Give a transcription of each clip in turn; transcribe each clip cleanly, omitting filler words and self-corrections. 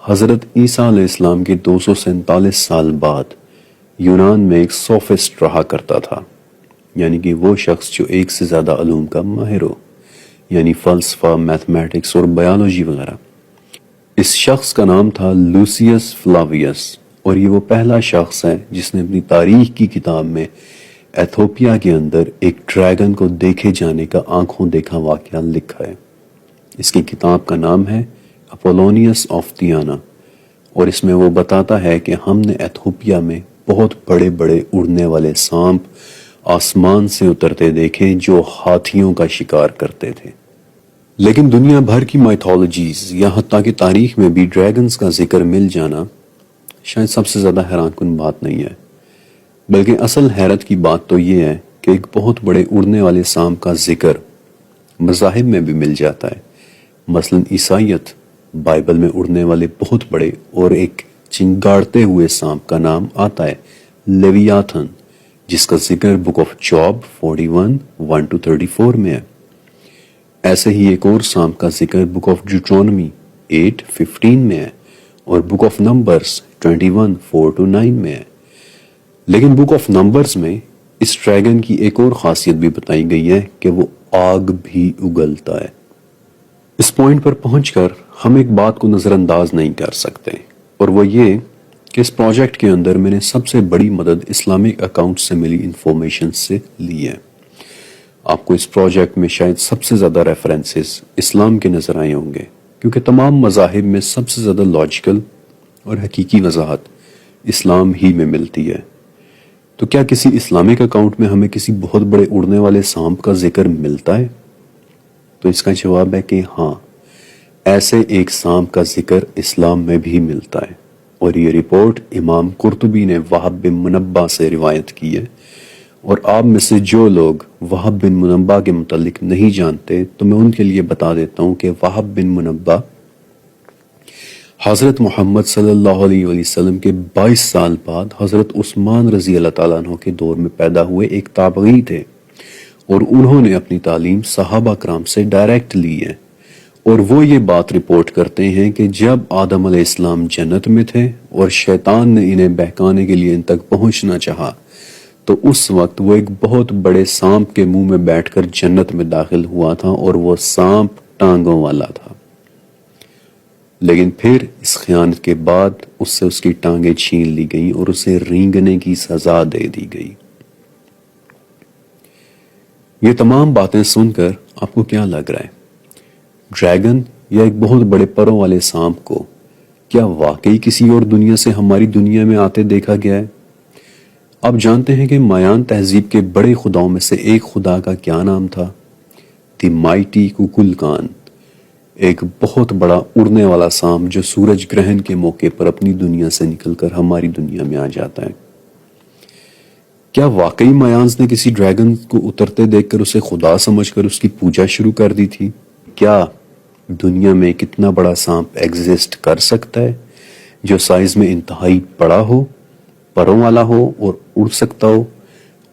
حضرت عیسیٰ علیہ السلام کے 247 سال بعد یونان میں ایک سوفسٹ رہا کرتا تھا، یعنی کہ وہ شخص جو ایک سے زیادہ علوم کا ماہر ہو، یعنی فلسفہ، میتھمیٹکس اور بایولوجی وغیرہ۔ اس شخص کا نام تھا لوسیس فلاویس، اور یہ وہ پہلا شخص ہے جس نے اپنی تاریخ کی کتاب میں ایتھوپیا کے اندر ایک ڈریگن کو دیکھے جانے کا آنکھوں دیکھا واقعہ لکھا ہے۔ اس کی کتاب کا نام ہے اپولونیس آف تیانا، اور اس میں وہ بتاتا ہے کہ ہم نے ایتھوپیا میں بہت بڑے بڑے اڑنے والے سانپ آسمان سے اترتے دیکھے جو ہاتھیوں کا شکار کرتے تھے۔ لیکن دنیا بھر کی مائتھولوجیز، یہاں تک کہ تاریخ میں بھی ڈریگنز کا ذکر مل جانا شاید سب سے زیادہ حیران کن بات نہیں ہے، بلکہ اصل حیرت کی بات تو یہ ہے کہ ایک بہت بڑے اڑنے والے سانپ کا ذکر مذاہب میں بھی مل جاتا ہے۔ مثلا عیسائیت، بائبل میں اڑنے والے بہت بڑے اور ایک چنگاڑتے ہوئے سانپ کا نام آتا ہے، لیویاتھن، جس کا ذکر بک آف جاب 41 1-34 میں ہے۔ ایسے ہی ایک اور سانپ کا ذکر بک آف ڈیوٹرونومی 8:15 میں ہے، اور بک آف نمبرز 21 4-9 میں ہے۔ لیکن بک آف نمبرز میں اس ڈریگن کی ایک اور خاصیت بھی بتائی گئی ہے کہ وہ آگ بھی اگلتا ہے۔ اس پوائنٹ پر پہنچ کر ہم ایک بات کو نظر انداز نہیں کر سکتے، اور وہ یہ کہ اس پروجیکٹ کے اندر میں نے سب سے بڑی مدد اسلامک اکاؤنٹ سے ملی انفارمیشن سے لی ہے۔ آپ کو اس پروجیکٹ میں شاید سب سے زیادہ ریفرنسز اسلام کے نظر آئے ہوں گے، کیونکہ تمام مذاہب میں سب سے زیادہ لاجیکل اور حقیقی وضاحت اسلام ہی میں ملتی ہے۔ تو کیا کسی اسلامک اکاؤنٹ میں ہمیں کسی بہت بڑے اڑنے والے سانپ کا ذکر ملتا ہے؟ تو اس کا جواب ہے کہ ہاں، ایسے ایک سانپ کا ذکر اسلام میں بھی ملتا ہے، اور یہ رپورٹ امام قرطبی نے وہب بن منبہ سے روایت کی ہے۔ اور آپ میں سے جو لوگ وہب بن منبہ کے متعلق نہیں جانتے تو میں ان کے لیے بتا دیتا ہوں کہ وہب بن منبہ حضرت محمد صلی اللہ علیہ وسلم کے 22 سال بعد حضرت عثمان رضی اللہ تعالیٰ عنہ کے دور میں پیدا ہوئے ایک تابعی تھے، اور انہوں نے اپنی تعلیم صحابہ کرام سے ڈائریکٹ لی ہے۔ اور وہ یہ بات رپورٹ کرتے ہیں کہ جب آدم علیہ السلام جنت میں تھے اور شیطان نے انہیں بہکانے کے لیے ان تک پہنچنا چاہا، تو اس وقت وہ ایک بہت بڑے سانپ کے منہ میں بیٹھ کر جنت میں داخل ہوا تھا، اور وہ سانپ ٹانگوں والا تھا۔ لیکن پھر اس خیانت کے بعد اس سے اس کی ٹانگیں چھین لی گئیں اور اسے رینگنے کی سزا دے دی گئی۔ یہ تمام باتیں سن کر آپ کو کیا لگ رہا ہے؟ ڈریگن یا ایک بہت بڑے پروں والے سانپ کو کیا واقعی کسی اور دنیا سے ہماری دنیا میں آتے دیکھا گیا ہے؟ آپ جانتے ہیں کہ مایان تہذیب کے بڑے خداؤں میں سے ایک خدا کا کیا نام تھا؟ دی مائٹی ککلکان، ایک بہت بڑا اڑنے والا سانپ جو سورج گرہن کے موقع پر اپنی دنیا سے نکل کر ہماری دنیا میں آ جاتا ہے۔ کیا واقعی مایانز نے کسی ڈریگن کو اترتے دیکھ کر اسے خدا سمجھ کر اس کی پوجا شروع کر دی تھی؟ کیا دنیا میں کتنا بڑا سانپ ایگزسٹ کر سکتا ہے جو سائز میں انتہائی بڑا ہو، پروں والا ہو اور اڑ سکتا ہو؟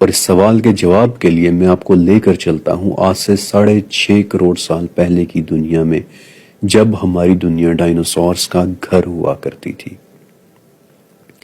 اور اس سوال کے جواب کے لیے میں آپ کو لے کر چلتا ہوں آج سے 6.5 کروڑ سال پہلے کی دنیا میں، جب ہماری دنیا ڈائنوسورز کا گھر ہوا کرتی تھی۔